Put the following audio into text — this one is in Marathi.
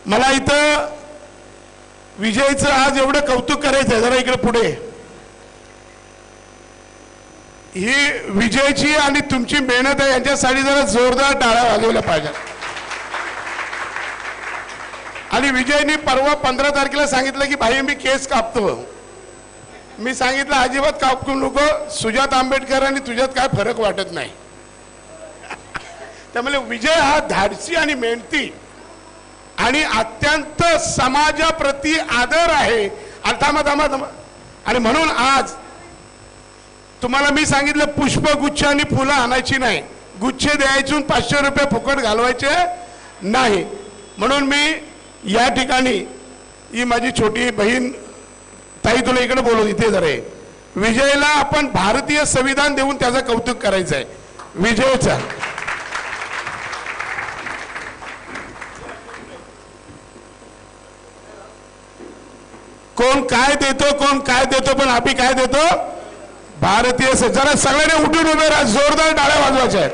मला इथं विजयचं आज एवढं कौतुक करायचं आहे, जरा इकडे पुढे. ही विजयची आणि तुमची मेहनत आहे, यांच्यासाठी जरा जोरदार टाळ्या वाजवल्या पाहिजे. आणि विजयनी परवा 15 तारखेला सांगितलं की भाई मी केस कापतो. मी सांगितलं अजिबात कापू नको, सुजात आंबेडकर आणि तुझ्यात काय फरक वाटत नाही. त्यामुळे विजय हा धाडसी आणि मेहनती आणि अत्यंत समाजाप्रती आदर आहे. आणि म्हणून आज तुम्हाला मी सांगितलं पुष्पगुच्छ आणि फुलं आणायची नाही, गुच्छ द्यायचे, 500 रुपये फुकट घालवायचे नाही. म्हणून मी या ठिकाणी ही माझी छोटी बहीण ताई तुला इकडे बोलवत इथे जरा विजयला आपण भारतीय संविधान देऊन त्याचं कौतुक करायचं आहे. विजयचा कोण काय देतो पण आम्ही काय देतो भारतीय. जरा सगळ्यांनी उठून उभे राहा, जोरदार टाळ्या वाजवायच्या आहेत.